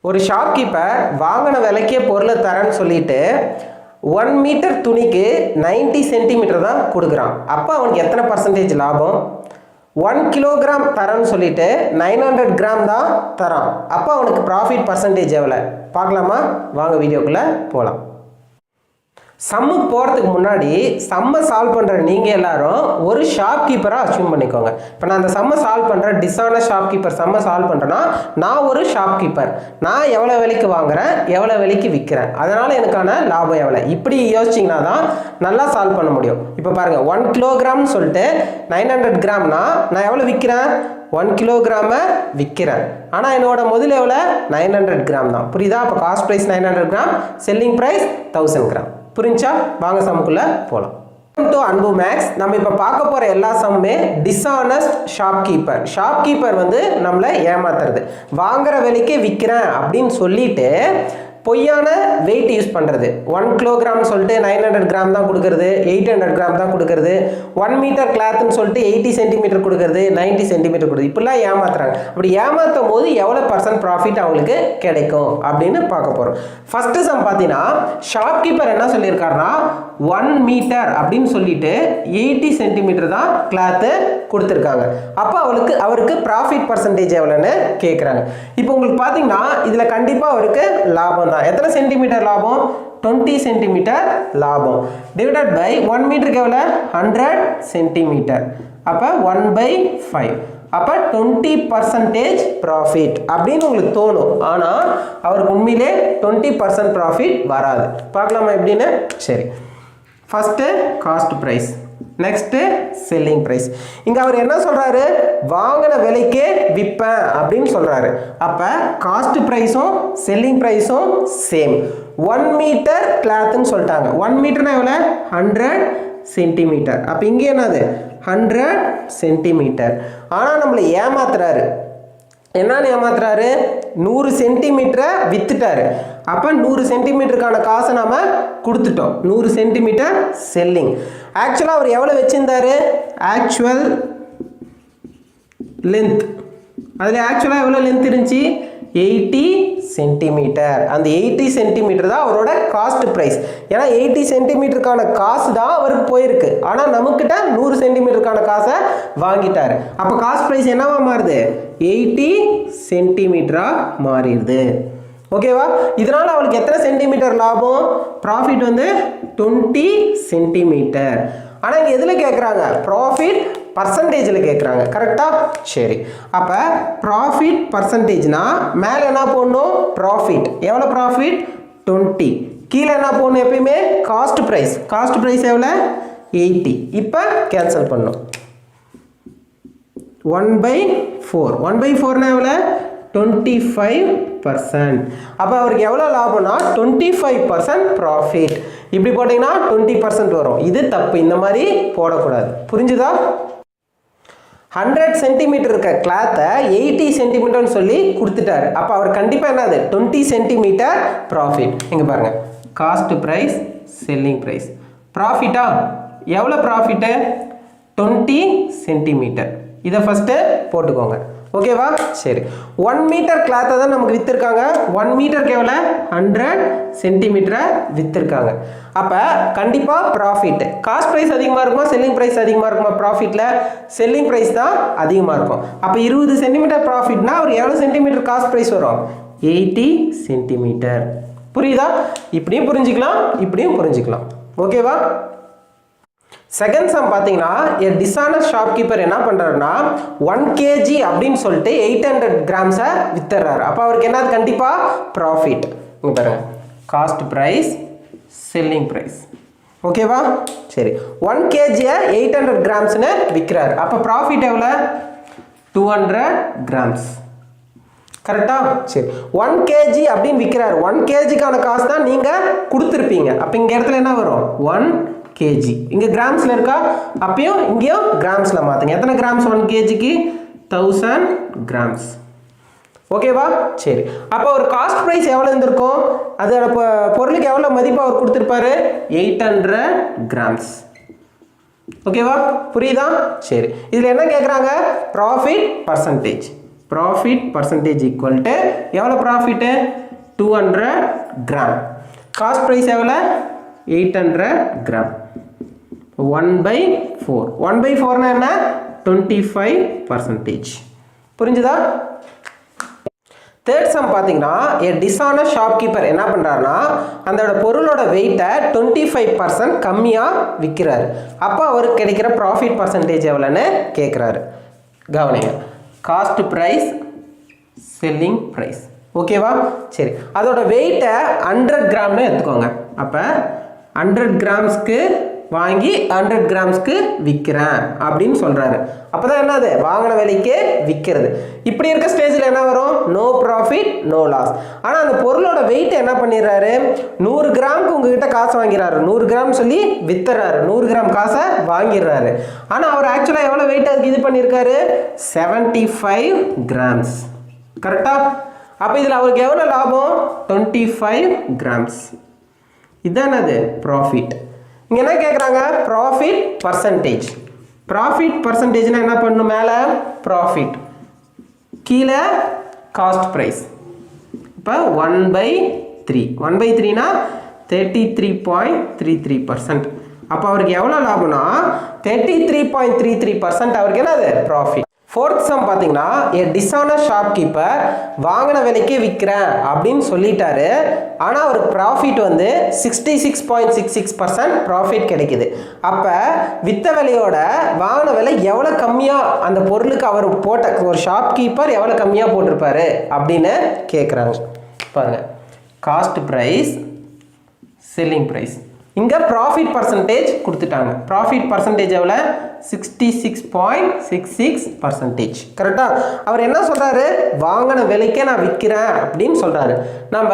ஒரு ஷாப்கீப்பர் வாங்கின விலைக்கே பொருளை தரேன்னு சொல்லிட்டு 1 மீட்டர் துணிக்கு 90 சென்டிமீட்டர் தான் கொடுக்குறான். அப்போ அவனுக்கு எத்தனை பர்சன்டேஜ் லாபம்? 1 கிலோகிராம் தரேன்னு சொல்லிட்டு 900 கிராம் தான் தரான். அப்போ அவனுக்கு ப்ராஃபிட் பர்சன்டேஜ் எவ்வளோ பார்க்கலாமா? வாங்க வீடியோக்குள்ளே போகலாம். சம்முக்கு போகிறதுக்கு முன்னாடி சம்மை சால்வ் பண்ணுற நீங்கள் எல்லாரும் ஒரு ஷாப்கீப்பராக அச்சீவ் பண்ணிக்கோங்க. இப்போ நான் அந்த சம்மை சால்வ் பண்ணுறேன், டிஸானஸ்ட் ஷாப்கீப்பர் சம்மை சால்வ் பண்ணுறேன்னா நான் ஒரு ஷாப்கீப்பர். நான் எவ்வளோ விலைக்கு வாங்குறேன், எவ்வளோ விலைக்கு விற்கிறேன், அதனால் எனக்கான லாபம் எவ்வளோ, இப்படி யோசிச்சிங்கன்னா தான் நல்லா சால்வ் பண்ண முடியும். இப்போ பாருங்கள், 1 கிலோகிராம்னு சொல்லிட்டு 900 கிராம்னா நான் எவ்வளோ விற்கிறேன்? 1 கிலோகிராமை விற்கிறேன். ஆனால் என்னோட முதல் எவ்வளோ? 900 கிராம் தான். புரியுதா? அப்போ cost price 900 gram, selling price 1000 gram. புரிஞ்சா? வாங்க சம்முக்குள்ள போகலாம். டு அன்பு மேக்ஸ். நம்ம இப்போ பார்க்க போகிற எல்லா சம்மே டிஸானஸ்ட் ஷாப்கீப்பர் வந்து நம்மளை ஏமாத்துறது. வாங்குற விலைக்கே விற்கிறேன் அப்படின்னு சொல்லிட்டு பொய்யான வெயிட் யூஸ் பண்ணுறது. 1 கிலோகிராம் சொல்லிட்டு 900 கிராம் தான் கொடுக்குறது, 800 கிராம் தான் கொடுக்குறது. 1 மீட்டர் கிளாத்னு சொல்லிட்டு 80 சென்டிமீட்டர் கொடுக்குறது, 90 சென்டிமீட்டர் கொடுக்குது. இப்படிலாம் ஏமாத்துறாங்க. அப்படி ஏமாற்றும் போது எவ்வளோ % ப்ராஃபிட் அவங்களுக்கு கிடைக்கும் அப்படின்னு பார்க்க போகிறோம். ஃபஸ்ட்டு சம் பார்த்தீங்கன்னா ஷாப்கீப்பர் என்ன சொல்லியிருக்காருன்னா 1 மீட்டர் அப்படின்னு சொல்லிட்டு 80 சென்டிமீட்டர் தான் கிளாத்து கொடுத்துருக்காங்க. அப்போ அவருக்கு ப்ராஃபிட் பர்சன்டேஜ் எவ்வளோன்னு கேட்குறாங்க. இப்போ உங்களுக்கு பார்த்தீங்கன்னா இதில் கண்டிப்பாக அவருக்கு லாபம் தான். எத்தனை சென்டிமீட்டர் லாபம்? 20 சென்டிமீட்டர் லாபம். டிவைடட் பை 1 மீட்டருக்கு எவ்வளோ? 100 சென்டிமீட்டர். அப்போ 1/5. அப்போ 20% ப்ராஃபிட் அப்படின்னு உங்களுக்கு தோணும். ஆனால் அவருக்கு உண்மையிலே 20% ப்ராஃபிட் வராது. பார்க்கலாமா எப்படின்னு? சரி, first cost price, next selling price. இங்கே அவர் என்ன சொல்கிறாரு? வாங்கின விலைக்கே விற்பேன் அப்படின்னு சொல்கிறாரு. அப்போ காஸ்ட் ப்ரைஸும் செல்லிங் ப்ரைஸும் சேம். 1 மீட்டர் கிளாத்துன்னு சொல்லிட்டாங்க. 1 மீட்டர்னா எவ்வளோ? 100 சென்டிமீட்டர். அப்போ இங்கே என்னது? 100 சென்டிமீட்டர். ஆனால் நம்மளை ஏமாத்துறாரு. என்னன்னு ஏமாத்துறாரு? 100 சென்டிமீட்டரை வித்துட்டாரு. அப்போ 100 சென்டிமீட்டருக்கான காசை நம்ம கொடுத்துட்டோம். 100 சென்டிமீட்டர் செல்லிங். ஆக்சுவலாக அவர் எவ்வளோ வச்சுருந்தாரு? ஆக்சுவல் லென்த், அதில் ஆக்சுவலாக எவ்வளோ லென்த் இருந்துச்சு? 80 சென்டிமீட்டர். அந்த 80 சென்டிமீட்டர் தான் அவரோட காஸ்ட் ப்ரைஸ். ஏன்னா 80 சென்டிமீட்டருக்கான காசு தான் அவருக்கு போயிருக்கு. ஆனால் நமக்கிட்ட 100 சென்டிமீட்டருக்கான காசை வாங்கிட்டாரு. அப்போ காஸ்ட் ப்ரைஸ் என்னவா மாறுது? 80 சென்டிமீட்டராக மாறிடுது. ஓகேவா? இதனால் அவளுக்கு எத்தனை சென்டிமீட்டர் லாபம்? ப்ராஃபிட் வந்து 20 சென்டிமீட்டர். ஆனால் இங்கே எதில் கேட்குறாங்க? ப்ராஃபிட் பர்சன்டேஜில் கேட்குறாங்க. கரெக்டாக? சரி, அப்போ ப்ராஃபிட் பர்சன்டேஜ்னா மேலே என்ன போடணும்? ப்ராஃபிட். எவ்வளோ ப்ராஃபிட்? 20. கீழே என்ன போடணும்? எப்பயுமே காஸ்ட் ப்ரைஸ். காஸ்ட் ப்ரைஸ் எவ்வளோ? 80. இப்போ கேன்சல் பண்ணணும். 1/4. 1/4னா எவ்வளோ? 25%. அப்போ அவருக்கு எவ்வளோ லாபம்னா 25% ப்ராஃபிட். இப்படி போட்டிங்கன்னா 20% வரும். இது தப்பு. இந்த மாதிரி போடக்கூடாது. புரிஞ்சுதா? 100 சென்டிமீட்டர் இருக்க கிளாத்தை 80 சென்டிமீட்டர்னு சொல்லி கொடுத்துட்டாரு. அப்போ அவர் கண்டிப்பாக என்னது? 20 சென்டிமீட்டர் ப்ராஃபிட். இங்கே பாருங்கள், காஸ்ட் ப்ரைஸ், செல்லிங் ப்ரைஸ். ப்ராஃபிட்டா? எவ்வளோ ப்ராஃபிட்டு? 20 சென்டிமீட்டர். இதை ஃபஸ்ட்டு போட்டுக்கோங்க. ஓகேவா? சரி, 1 மீட்டர் கிளாத்தை தான் நமக்கு விற்றுருக்காங்க. 1 மீட்டருக்கு எவ்வளோ? 100 சென்டிமீட்டரை விற்றுருக்காங்க. அப்போ கண்டிப்பாக ப்ராஃபிட். காஸ்ட் ப்ரைஸ் அதிகமாக இருக்குமா, செல்லிங் ப்ரைஸ் அதிகமாக இருக்குமா? ப்ராஃபிட்டில் செல்லிங் ப்ரைஸ் தான் அதிகமாக இருக்கும். அப்போ 20 சென்டிமீட்டர் ப்ராஃபிட்னா அவர் எவ்வளோ சென்டிமீட்டர் காஸ்ட் ப்ரைஸ் வரும்? 80 சென்டிமீட்டர். புரியுதா? இப்படியும் புரிஞ்சுக்கலாம், இப்படியும் புரிஞ்சுக்கலாம். ஓகேவா? செகண்ட் சம் பார்த்தீங்கன்னா டிஸானஸ்ட் ஷாப்கீப்பர் என்ன பண்ணுறாருன்னா 1 kg அப்படின்னு சொல்லிட்டு 800 கிராம்ஸை வித்துறாரு. அப்போ அவருக்கு என்னது? கண்டிப்பாக ப்ராஃபிட். இங்கே பாருங்கள், காஸ்ட் ப்ரைஸ், செல்லிங் ப்ரைஸ். ஓகேவா? சரி, 1 kg-யை 800 கிராம்ஸ்னு விற்கிறாரு. அப்போ ப்ராஃபிட் எவ்வளோ? 200 கிராம்ஸ். கரெக்டா? சரி, 1 kg அப்படின்னு விற்கிறாரு. 1 kg-க்கான காசு தான் நீங்கள் கொடுத்துருப்பீங்க. அப்போ இங்கே இடத்துல என்ன வரும்? 1 kg. இங்கே கிராம்ஸில் இருக்கா? அப்பயும் இங்கேயும் கிராம்ஸில் மாற்றுங்க. எத்தனை கிராம்ஸ் 1 kg-க்கு? 1000 கிராம்ஸ். ஓகேவா? சரி, அப்போ ஒரு காஸ்ட் ப்ரைஸ் எவ்வளோ இருந்திருக்கும்? அதோட பொருளுக்கு எவ்வளோ மதிப்பு அவர் கொடுத்துருப்பாரு? 800 கிராம்ஸ். ஓகேவா? புரியுதா? சரி, இதில் என்ன கேட்குறாங்க? Profit percentage. Profit percentage equal to எவ்வளோ ப்ராஃபிட்டு 200 கிராம். காஸ்ட் ப்ரைஸ் எவ்வளோ 800 கிராம். 1/4 1/4 என்ன 25%. புரிஞ்சுதா? தேர்ட் சம் பார்த்தீங்கன்னா டிஸானஸ்ட் ஷாப்கீப்பர் என்ன பண்ணுறாருன்னா அந்த பொருளோட வெயிட்டை 25% கம்மியாக விற்கிறாரு. அப்போ அவருக்கு கிடைக்கிற ப்ராஃபிட் பர்சன்டேஜ் எவ்வளோன்னு கேட்குறாரு. கவனிங்க, காஸ்ட் ப்ரைஸ் செல்லிங் ப்ரைஸ். ஓகேவா? சரி, அதோட வெயிட்டை 100 கிராம்னு எடுத்துக்கோங்க. அப்போ 100 கிராம்ஸ்க்கு வாங்கி 100 கிராம்ஸ்க்கு விற்கிறேன் அப்படின்னு சொல்கிறாரு. அப்போ தான் என்னது வாங்கின விலைக்கு விற்கிறது. இப்படி இருக்க ஸ்டேஜில் என்ன வரும்? No profit no loss. ஆனால் அந்த பொருளோட வெயிட் என்ன பண்ணிடுறாரு 100 கிராமுக்கு உங்ககிட்ட காசு வாங்கிறாரு. 100 கிராம் சொல்லி வித்துறாரு. 100 கிராம் காசை வாங்கிடுறாரு. ஆனால் அவர் ஆக்சுவலாக எவ்வளோ வெயிட் அதுக்கு இது பண்ணியிருக்காரு 75 கிராம்ஸ். கரெக்டா? அப்போ இதில் அவருக்கு எவ்வளோ லாபம் 25 கிராம்ஸ். இதுதான் அது ப்ராஃபிட். இங்கே என்ன கேட்குறாங்க ப்ராஃபிட் பர்சன்டேஜ். ப்ராஃபிட் பர்சன்டேஜ்னா என்ன பண்ணணும்? மேலே ப்ராஃபிட், கீழே காஸ்ட் ப்ரைஸ். இப்போ 1/3 1/3னா 33.33%. அப்போ அவருக்கு எவ்வளோ லாபம்னா 33.33% அவருக்கு என்னது ப்ராஃபிட். ஃபோர்த் சம் பார்த்தீங்கன்னா டிஸானஸ்ட் ஷாப்கீப்பர் வாங்கின விலைக்கே விற்கிறேன் அப்படின்னு சொல்லிட்டாரு. ஆனால் அவருக்கு ப்ராஃபிட் வந்து 66.66% ப்ராஃபிட் கிடைக்குது. அப்போ விற்ற விலையோட வாங்கின விலை எவ்வளோ கம்மியாக அந்த பொருளுக்கு அவர் போட்ட ஒரு ஷாப்கீப்பர் எவ்வளோ கம்மியாக போட்டிருப்பாரு அப்படின்னு கேட்குறாங்க. பாருங்கள், காஸ்ட் ப்ரைஸ் செல்லிங் ப்ரைஸ். இங்கே ப்ராஃபிட் பர்சன்டேஜ் கொடுத்துட்டாங்க. ப்ராஃபிட் பர்சன்டேஜ் எவ்வளோ 66.66%. கரெக்டாக? அவர் என்ன சொல்கிறாரு வாங்கின விலைக்கே நான் விற்கிறேன் அப்படின்னு சொல்கிறாரு. நம்ம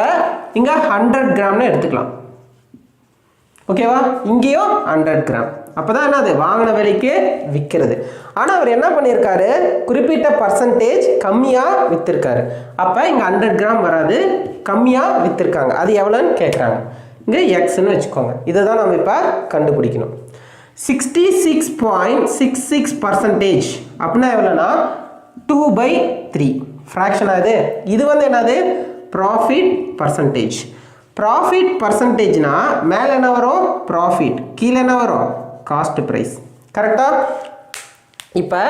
இங்கே 100 கிராம்னு எடுத்துக்கலாம். ஓகேவா? இங்கேயும் 100 கிராம். அப்போ தான் என்னது வாங்கின விலைக்கு விற்கிறது. ஆனால் அவர் என்ன பண்ணியிருக்காரு குறிப்பிட்ட பர்சன்டேஜ் கம்மியாக விற்றுருக்காரு. அப்போ இங்கே 100 கிராம் வராது, கம்மியாக விற்றுருக்காங்க. அது எவ்வளோன்னு கேட்குறாங்க. இங்கே எக்ஸ்ன்னு வச்சுக்கோங்க. இதை தான் நம்ம இப்போ கண்டுபிடிக்கணும். 66.66% அப்படின்னா எவ்வளோனா 2/3 ஃப்ராக்ஷன் ஆகுது. இது வந்து என்னது ப்ராஃபிட் பர்சன்டேஜ். ப்ராஃபிட் பர்சன்டேஜ்னா மேலே என்ன வரும் ப்ராஃபிட், கீழே என்ன வரும் காஸ்ட் ப்ரைஸ். கரெக்டாக? இப்போ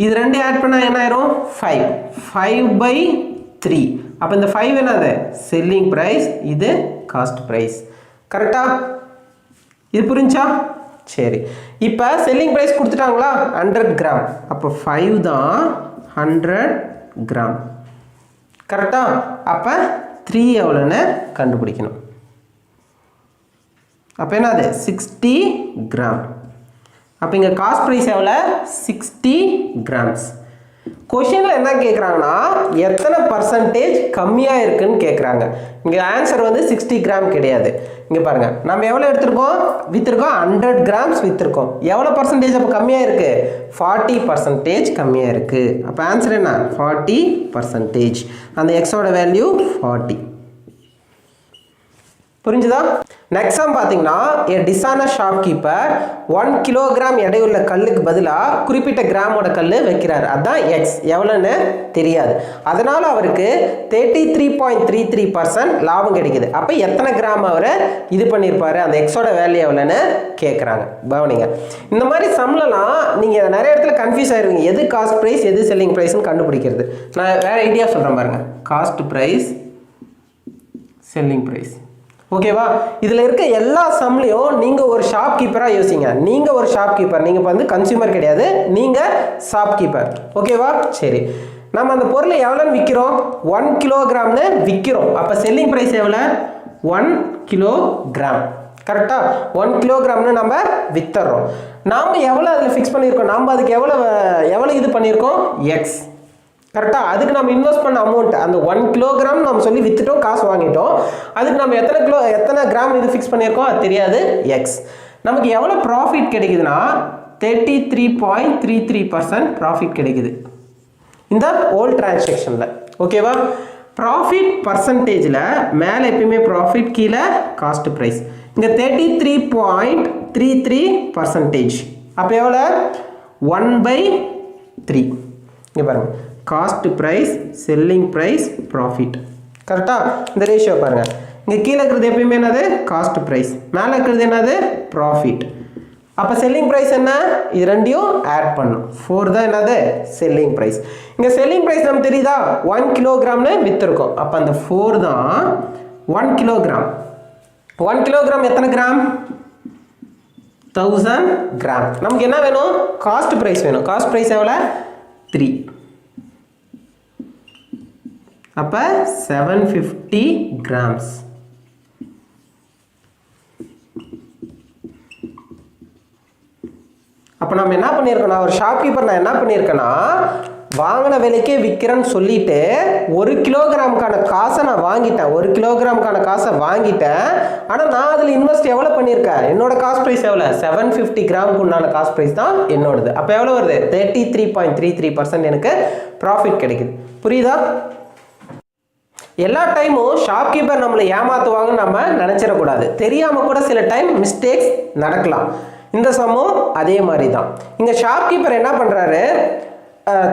இது ரெண்டு ஆட் பண்ணால் என்ன ஆயிரும் 5/3. அப்போ இந்த 5 என்னது செல்லிங் ப்ரைஸ், இது காஸ்ட் ப்ரைஸ். கரெக்டா? இது புரிஞ்சா? சரி, இப்போ செல்லிங் ப்ரைஸ் கொடுத்துட்டாங்களா 100 கிராம். அப்போ 5 தான் 100 கிராம். கரெக்டா? அப்போ 3 எவ்வளோன்னு கண்டுபிடிக்கணும். அப்போ என்னது 60 கிராம். அப்போ இங்கே காஸ்ட் ப்ரைஸ் எவ்வளோ 60 கிராம்ஸ். கொஷினில் என்ன கேட்குறாங்கன்னா எத்தனை பர்சன்டேஜ் கம்மியாக இருக்குன்னு கேட்குறாங்க. இங்கே ஆன்சர் வந்து 60 கிராம் கிடையாது. இங்கே பாருங்கள், நம்ம எவ்வளோ எடுத்துருக்கோம் விற்றுருக்கோம் 100 கிராம்ஸ் விற்றுருக்கோம். எவ்வளோ பர்சன்டேஜ் அப்போ கம்மியாக இருக்குது 40% கம்மியாக இருக்குது. அப்போ ஆன்சர் என்ன 40%. அந்த எக்ஸோட வேல்யூ 40. புரிஞ்சுதா? நெக்ஸ்ட் சம் பார்த்தீங்கன்னா டிஸானஸ்ட் ஷாப்கீப்பர் 1 கிலோகிராம் எடையுள்ள கல்லுக்கு பதிலாக குறிப்பிட்ட கிராமோட கல் வைக்கிறார். அதுதான் எக்ஸ், எவ்வளோன்னு தெரியாது. அதனால் அவருக்கு 33.33% லாபம் கிடைக்குது. அப்போ எத்தனை கிராம் அவர் இது பண்ணியிருப்பாரு, அந்த எக்ஸோட வேல்யூ எவ்வளோன்னு கேட்குறாங்க. கவனிங்க, இந்த மாதிரி சம்லலாம் நீங்கள் நிறைய இடத்துல கன்ஃபியூஸ் ஆயிருவீங்க. எது காஸ்ட் ப்ரைஸ் எது செல்லிங் ப்ரைஸ்ன்னு கண்டுபிடிக்கிறது. நான் வேறு ஐடியா சொல்கிறேன் பாருங்கள். Cost price selling price. ஓகேவா? இதில் இருக்க எல்லா சம்லையும் நீங்கள் ஒரு ஷாப்கீப்பராக யோசிங்க. நீங்கள் ஒரு ஷாப்கீப்பர், நீங்கள் வந்து கன்சியூமர் கிடையாது, நீங்கள் ஷாப்கீப்பர். ஓகேவா? சரி, நம்ம அந்த பொருளை எவ்வளோன்னு விற்கிறோம் 1 கிலோகிராம்னு விற்கிறோம். அப்போ செல்லிங் ப்ரைஸ் எவ்வளோ 1 கிலோகிராம். கரெக்டாக? 1 கிலோகிராம்னு நம்ம விற்றுறோம். நாம் எவ்வளோ அதில் ஃபிக்ஸ் பண்ணியிருக்கோம், நாம் அதுக்கு எவ்வளோ இது பண்ணியிருக்கோம் எக்ஸ். கரெக்டாக? அதுக்கு நம்ம இன்வெஸ்ட் பண்ண அமௌண்ட் அந்த 1 கிலோகிராம் நம்ம சொல்லி விற்றுட்டோம், காசு வாங்கிட்டோம். அதுக்கு நம்ம எத்தனை கிராம் இது ஃபிக்ஸ் பண்ணியிருக்கோம் அது தெரியாது, எக்ஸ். நமக்கு எவ்வளோ ப்ராஃபிட் கிடைக்குதுன்னா 33.33% ப்ராஃபிட் கிடைக்குது இந்த ஹோல் டிரான்சாக்ஷனில். ஓகேவா? ப்ராஃபிட் பர்சன்டேஜில் மேலே எப்பயுமே ப்ராஃபிட், கீழே காஸ்ட் ப்ரைஸ். இங்கே 33.33%. அப்போ எவ்வளோ 1/3. இங்கே பாருங்கள், cost price selling price profit. கரெக்டாக? இந்த ரேஷியோ பாருங்கள். இங்கே கீழே இருக்கிறது எப்பயுமே என்னது? Cost price. மேலே இருக்கிறது என்னது? ப்ராஃபிட். அப்போ செல்லிங் ப்ரைஸ் என்ன? இது ரெண்டையும் ஆட் பண்ணும். 4 தான் என்னது? Selling price. இங்கே செல்லிங் ப்ரைஸ் நமக்கு தெரியுதா? 1 கிலோகிராம்னு விற்றுருக்கோம். அப்போ அந்த 4 தான் 1 கிலோகிராம். 1 கிலோகிராம் எத்தனை கிராம்? 1000 கிராம். நமக்கு என்ன வேணும்? காஸ்ட் ப்ரைஸ் வேணும். காஸ்ட் ப்ரைஸ் எவ்வளோ? 3. அப்போ 750 கிராம்ஸ். அப்போ நம்ம என்ன பண்ணியிருக்கோம்னா, ஒரு ஷாப்கீப்பர் நான் என்ன பண்ணியிருக்கேன்னா, வாங்கின விலைக்கே விற்கிறேன்னு சொல்லிட்டு 1 கிலோகிராமுக்கான காசை நான் வாங்கிட்டேன். 1 கிலோகிராமுக்கான காசை வாங்கிட்டேன். ஆனால் நான் அதில் இன்வெஸ்ட் எவ்வளோ பண்ணியிருக்கேன்? என்னோட காஸ்ட் ப்ரைஸ் எவ்வளோ? 750 கிராமுக்கு உண்டான காஸ்ட் ப்ரைஸ் தான் என்னோடது. அப்போ எவ்வளோ வருது? 33.33% எனக்கு ப்ராஃபிட் கிடைக்குது. புரியுதா? எல்லா டைமும் ஷாப்கீப்பர் நம்மளை ஏமாற்றுவாங்கன்னு நம்ம நினச்சிடக்கூடாது. தெரியாமல் கூட சில டைம் மிஸ்டேக்ஸ் நடக்கலாம். இந்த சமம் அதே மாதிரி தான். இங்கே ஷாப்கீப்பர் என்ன பண்ணுறாரு?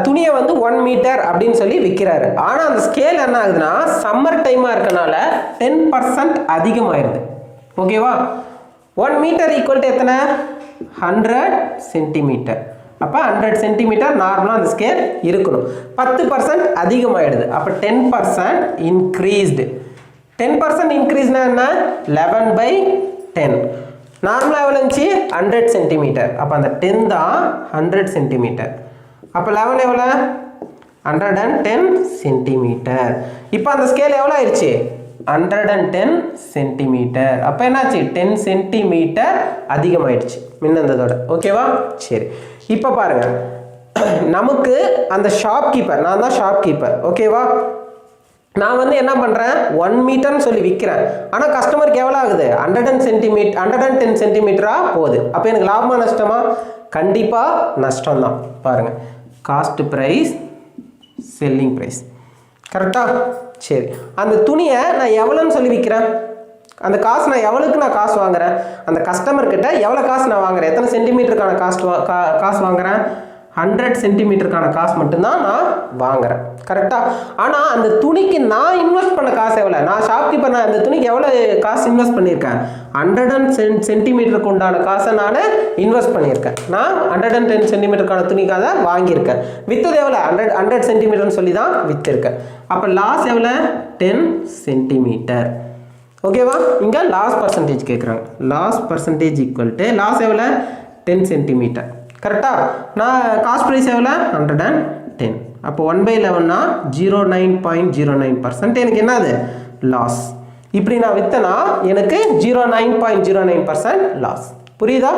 துணியை வந்து 1 மீட்டர் அப்படின்னு சொல்லி விற்கிறாரு. ஆனால் அந்த ஸ்கேல் என்ன ஆகுதுன்னா, சம்மர் டைமாக இருக்கனால 10% அதிகமாகிடுது. ஓகேவா? 1 மீட்டர் ஈக்குவல் டு எத்தனை? 100 சென்டிமீட்டர். அப்போ 100 சென்டிமீட்டர் நார்மலாக அந்த ஸ்கேல் இருக்கணும். 10% அதிகமாகிடுது. அப்போ 10% இன்க்ரீஸ்டு. 10% இன்க்ரீஸ்னா என்ன? 11/10. நார்மலாக எவ்வளோ இருந்துச்சு? 100 சென்டிமீட்டர். அப்போ அந்த 10 தான் 100 சென்டிமீட்டர். அப்போ 11 எவ்வளோ? 110 சென்டிமீட்டர். இப்போ அந்த ஸ்கேல் எவ்வளோ ஆயிடுச்சு? 110 சென்டிமீட்டர். அப்போ என்னாச்சு? 10 சென்டிமீட்டர் அதிகமாயிடுச்சு முன்னந்ததோட. ஓகேவா? சரி, இப்போ பாருங்க, நமக்கு அந்த ஷாப்கீப்பர், நான் தான் ஷாப்கீப்பர். ஓகேவா? நான் வந்து என்ன பண்ணுறேன்? 1 மீட்டர்னு சொல்லி விற்கிறேன். ஆனால் கஸ்டமருக்கு எவ்வளோ ஆகுது? 110 சென்டிமீட்டராக போகுது. அப்போ எனக்கு லாபமா நஷ்டமா? கண்டிப்பாக நஷ்டம் தான். பாருங்கள், காஸ்ட் ப்ரைஸ் செல்லிங் ப்ரைஸ். கரெக்டாக? சரி, அந்த துணியை நான் எவ்வளோன்னு சொல்லி விற்கிறேன்? அந்த காசு நான் எவ்வளோக்கு நான் காசு வாங்குறேன்? அந்த கஸ்டமர்கிட்ட எவ்வளோ காசு நான் வாங்குறேன்? எத்தனை சென்டிமீட்டருக்கான காசு வாங்குறேன்? 100 சென்டிமீட்டருக்கான காசு மட்டும்தான் நான் வாங்குறேன். கரெக்டாக? ஆனால் அந்த துணிக்கு நான் இன்வெஸ்ட் பண்ண காசு எவ்வளோ? நான் ஷாப்கீப்பர், நான் அந்த துணிக்கு எவ்வளோ காசு இன்வெஸ்ட் பண்ணியிருக்கேன்? 110 சென்டிமீட்டருக்கு உண்டான காசை நான் இன்வெஸ்ட் பண்ணியிருக்கேன். நான் 110 சென்டிமீட்டருக்கான துணிக்காக தான் வாங்கியிருக்கேன். விற்றது எவ்வளோ? 100 சென்டிமீட்டர்னு சொல்லி தான் விற்றுருக்கேன். அப்போ லாஸ் எவ்வளோ? 10 சென்டிமீட்டர். ஓகேவா? இங்கே லாஸ் பர்சன்டேஜ் கேட்குறாங்க. Loss percentage equal to loss எவ்வளோ? 10 சென்டிமீட்டர். கரெக்டாக? நான் காஸ்ட் ப்ரைஸ் எவ்வளோ? 110. அப்போ 1/11னா 0.09% எனக்கு என்னது? லாஸ். இப்படி நான் விற்றனா எனக்கு 0.09% லாஸ். புரியுதா?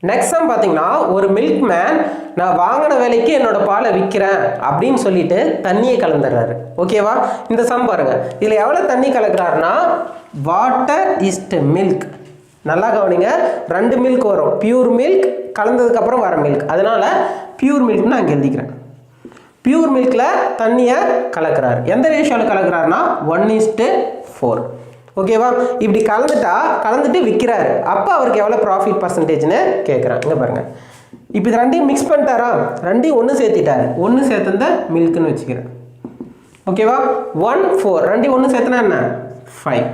நெக்ஸ்ட் சம் பார்த்தீங்கன்னா, ஒரு மில்க் மேன் நான் வாங்கின விலைக்கு என்னோட பாலை விற்கிறேன் அப்படின்னு சொல்லிட்டு தண்ணியை கலந்துடுறாரு. ஓகேவா? இந்த சம் பாருங்க, இதில் எவ்வளோ தண்ணி கலக்குறாருன்னா, வாட்டர் இஸ்ட் மில்க். நல்லா கவனிங்க, 2 மில்க் வரும். பியூர் மில்க் கலந்ததுக்கப்புறம் வர மில்க். அதனால பியூர் மில்க்னு நான் இங்கே எழுதிக்கிறேன். பியூர் மில்கில் தண்ணியை கலக்கிறார். எந்த ரேஷியோவில் கலக்கிறாருன்னா 1:4. ஓகேவா? இப்படி கலந்துட்டு விற்கிறாரு. அப்போ அவருக்கு எவ்வளோ ப்ராஃபிட் பர்சன்டேஜ்னு கேட்குறான். இங்கே பாருங்கள், இப்போ இது ரெண்டையும் மிக்ஸ் பண்ணிட்டாரா? ரெண்டையும் ஒன்று சேர்த்திட்டாரு. ஒன்று சேர்த்துந்த மில்க்குன்னு வச்சுக்கிறேன். ஓகேவா? 1/4 ரெண்டையும் ஒன்று சேர்த்துனா என்ன? 5.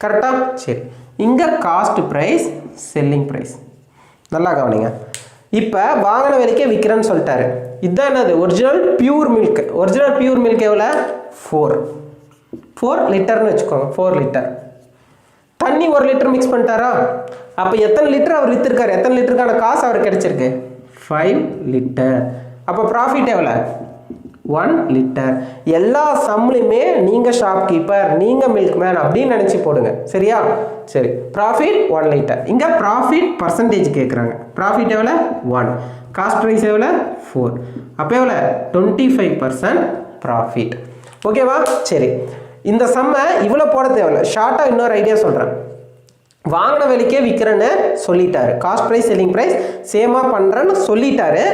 கரெக்டாக? சரி, இங்கே காஸ்ட் ப்ரைஸ் செல்லிங் ப்ரைஸ். நல்லா கவனிங்க. இப்போ வாங்கின விலைக்கே விற்கிறேன்னு சொல்லிட்டாரு. இதுதான் என்னது? Original pure milk. Original pure milk எவ்வளோ? 4 லிட்டர்னு வச்சுக்கோங்க. 4 லிட்டர். தண்ணி 1 லிட்டர் மிக்ஸ் பண்ணிட்டாரா? அப்போ எத்தனை லிட்டர் அவர் விற்றுருக்காரு? எத்தனை லிட்டருக்கான காசு அவருக்கு கிடைச்சிருக்கு? 5 லிட்டர். அப்போ ப்ராஃபிட் எவ்வளோ? 1 லிட்டர். எல்லா சம்லையுமே நீங்கள் ஷாப்கீப்பர், நீங்கள் மில்க் மேன் அப்படின்னு நினச்சி போடுங்க. சரியா? சரி, ப்ராஃபிட் 1 லிட்டர். இங்கே ப்ராஃபிட் பர்சன்டேஜ் கேட்குறாங்க. ப்ராஃபிட் எவ்வளோ? 1. காஸ்ட் ப்ரைஸ் எவ்வளோ? 4. அப்போ எவ்வளோ? 25% ப்ராஃபிட். ஓகேவா? சரி, இந்த சம்மை இவ்வளோ போட தேவையில்லை. ஷார்ட்டாக இன்னொரு ஐடியா சொல்கிறேன். வாங்கின விலைக்கே விற்கிறேன்னு சொல்லிட்டாரு. காஸ்ட் ப்ரைஸ் செல்லிங் ப்ரைஸ் சேமாக பண்ணுறேன்னு சொல்லிட்டாரு.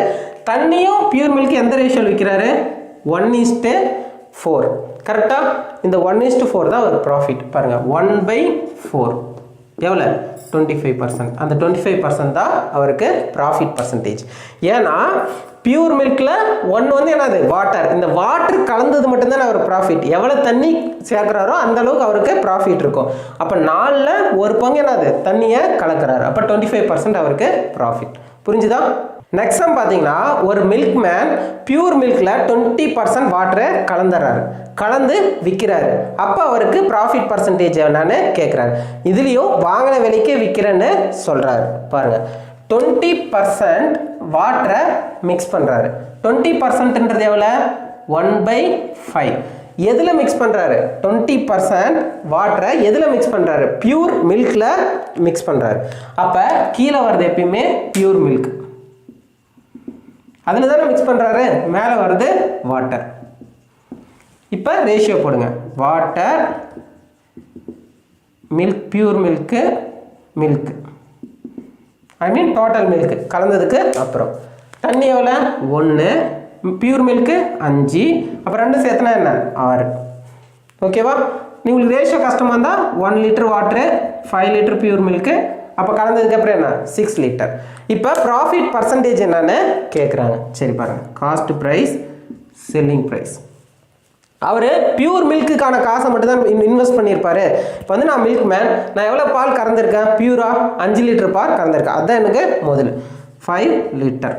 தண்ணியும் பியூர் மில்க் எந்த ரேஷியோவில் விற்கிறாரு? 1:4. கரெக்டாக? இந்த 1:4 தான் ஒரு ப்ராஃபிட். பாருங்கள், 1/4 எவ்வளோ? 25%. அந்த 25% தான் அவருக்கு ப்ராஃபிட் பர்சன்டேஜ். ஏன்னா பியூர் மில்கில் ஒன்று வந்து என்னது வாட்டர். இந்த வாட்டர் கலந்தது மட்டும்தான் அவர் ப்ராஃபிட். எவ்வளோ தண்ணி சேர்க்குறாரோ அந்த அளவுக்கு அவருக்கு ப்ராஃபிட் இருக்கும். அப்போ 4ல் ஒரு பங்கு என்னது தண்ணியை கலக்கிறாரு. அப்போ 25% அவருக்கு ப்ராஃபிட். புரிஞ்சுதா? நெக்ஸ்ட் சம் பார்த்தீங்கன்னா ஒரு மில்க் மேன் பியூர் மில்கில் 20% வாட்டரை கலந்து விற்கிறாரு. அப்போ அவருக்கு ப்ராஃபிட் பர்சன்டேஜ் என்னன்னு கேட்குறாரு. இதுலேயும் வாங்கின விலைக்கே விற்கிறேன்னு சொல்கிறாரு. பாருங்கள், 20% வாட்டரை மிக்ஸ் பண்ணுறாரு. 20%ன்றது எவ்வளோ? 1/5. எதில் மிக்ஸ் பண்ணுறாரு? 20% வாட்டரை எதில் மிக்ஸ் பண்ணுறாரு? பியூர் மில்கில் மிக்ஸ் பண்ணுறாரு. அப்போ கீழே வருது எப்பயுமே பியூர் மில்க், அதில் தானே மிக்ஸ் பண்ணுறாரு. மேலே வருது வாட்டர். இப்போ ரேஷியோ போடுங்க. Water milk, pure milk, milk I mean total milk கலந்ததுக்கு அப்புறம் தண்ணி எவ்வளோ? 1, பியூர் மில்க்கு 5, அப்புறம் 2 சேர்த்துனா என்ன? 6. ஓகேவா? உங்களுக்கு ரேஷியோ கஷ்டமாக இருந்தால் 1 litre water, 5 litre pure milk, அப்போ கலந்ததுக்கப்புறம் என்ன? 6 லிட்டர். இப்போ ப்ராஃபிட் பர்சன்டேஜ் என்னன்னு கேட்குறாங்க. சரி பாருங்கள், காஸ்ட் ப்ரைஸ், செல்லிங் ப்ரைஸ். அவர் பியூர் மில்க்குக்கான காசை மட்டும் தான் இன்வெஸ்ட் பண்ணியிருப்பாரு. இப்போ வந்து நான் மில்க் மேன், நான் எவ்வளோ பால் கறந்துருக்கேன்? பியூராக 5 லிட்டர் பால் கறந்துருக்கேன். அதுதான் எனக்கு முதல் 5 லிட்டர்.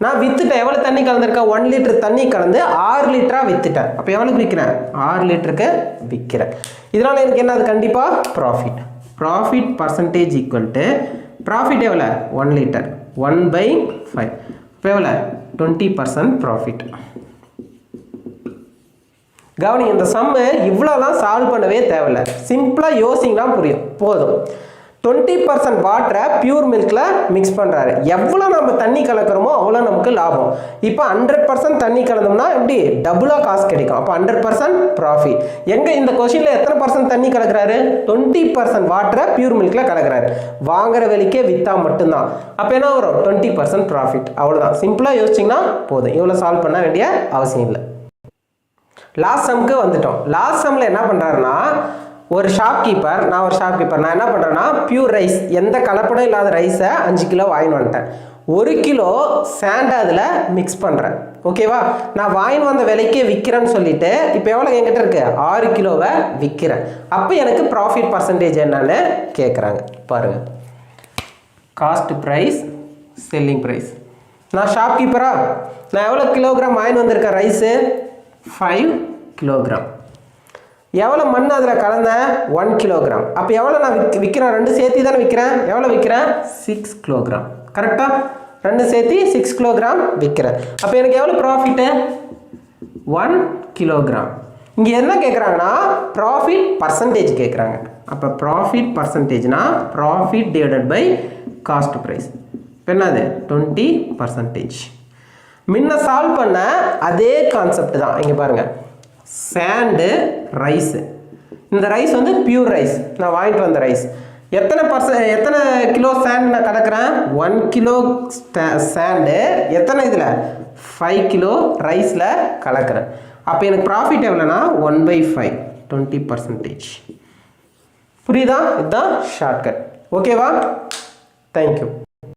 நான் விற்றுட்டேன். எவ்வளோ தண்ணி கலந்துருக்கேன்? 1 லிட்டர் தண்ணி கலந்து 6 லிட்டராக விற்றுட்டேன். அப்போ எவ்வளோக்கு விற்கிறேன்? 6 லிட்டருக்கு விற்கிறேன். இதனால் எனக்கு என்ன? அது கண்டிப்பாக profit. Profit percentage equal to profit எவ்வளோ? 1 லிட்டர் 1/5. இப்போ எவ்வளோ? 20% ப்ராஃபிட். கவனி, இந்த சம்மு இவ்வளோலாம் சால்வ் பண்ணவே தேவையில்லை. சிம்பிளாக யோசிங்கன்னா புரியும், போதும். 20% வாட்டரை பியூர் மில்கில் மிக்ஸ் பண்ணுறாரு. எவ்வளோ நம்ம தண்ணி கலக்கிறோமோ அவ்வளோ நமக்கு லாபம். இப்போ 100% தண்ணி கலந்தோம்னா எப்படி? டபுளாக காசு கிடைக்கும். அப்போ 100% ப்ராஃபிட். எங்கே இந்த கொஷினில் எத்தனை பர்சன்ட் தண்ணி கலக்கிறாரு? 20% வாட்டரை பியூர் மில்கில் கலக்கிறாரு. வாங்குற விலைக்கே விற்றா மட்டும்தான். அப்போ என்ன வரும்? 20% ப்ராஃபிட். அவ்வளோதான். சிம்பிளாக யோசிச்சிங்கன்னா போதும். இவ்வளோ சால்வ் பண்ண வேண்டிய அவசியம் இல்லை. லாஸ்ட் சம்க்கு வந்துட்டோம். லாஸ்ட் சம்மில் என்ன பண்ணுறாருன்னா, ஒரு ஷாப்கீப்பர், நான் என்ன பண்ணுறேன்னா பியூர் ரைஸ், எந்த கலப்படம் இல்லாத ரைஸை 5 கிலோ வாங்கின்னு வந்துட்டேன். 1 கிலோ சாண்டை அதில் மிக்ஸ் பண்ணுறேன். ஓகேவா? நான் வாங்கின்னு வந்த விலைக்கே விற்கிறேன்னு சொல்லிட்டு இப்போ எவ்வளோ என்கிட்ட இருக்கு? 6 கிலோவை விற்கிறேன். அப்போ எனக்கு ப்ராஃபிட் பர்சன்டேஜ் என்னன்னு கேட்குறாங்க. பாருங்கள், காஸ்ட் ப்ரைஸ், செல்லிங் ப்ரைஸ். நான் ஷாப்கீப்பரா? நான் எவ்வளோ கிலோகிராம் வாங்கின்னு வந்திருக்கேன் ரைஸு? 5 கிலோகிராம். எவ்வளோ மண் அதில் கலந்தேன்? 1 கிலோகிராம். அப்போ எவ்வளோ நான் விற்கிறேன்? 2 சேர்த்து தானே விற்கிறேன். எவ்வளோ விற்கிறேன்? 6 கிலோகிராம். கரெக்டாக? 2 சேர்த்து 6 கிலோகிராம் விற்கிறேன். அப்போ எனக்கு எவ்வளோ ப்ராஃபிட்டு? 1 கிலோகிராம். இங்கே என்ன கேட்குறாங்கன்னா ப்ராஃபிட் பர்சன்டேஜ் கேட்குறாங்க. அப்போ ப்ராஃபிட் பர்சன்டேஜ்னா profit divided by cost price. இப்போ என்னது? 20%. முன்ன சால்வ் பண்ண அதே கான்செப்ட் தான். இங்கே பாருங்கள், சாண்டு, ரைஸு. இந்த ரைஸ் வந்து பியூர் ரைஸ், நான் வாங்கிட்டு வந்த ரைஸ். எத்தனை கிலோ சாண்ட் நான் கலக்கிறேன்? 1 கிலோ சாண்டு எத்தனை இதில்? 5 கிலோ ரைஸில் கலக்கிறேன். அப்போ எனக்கு ப்ராஃபிட் எவ்வளோனா 1/5, 20%. புரியுதா? இதுதான் ஷார்ட்கட். ஓகேவா? தேங்க்யூ.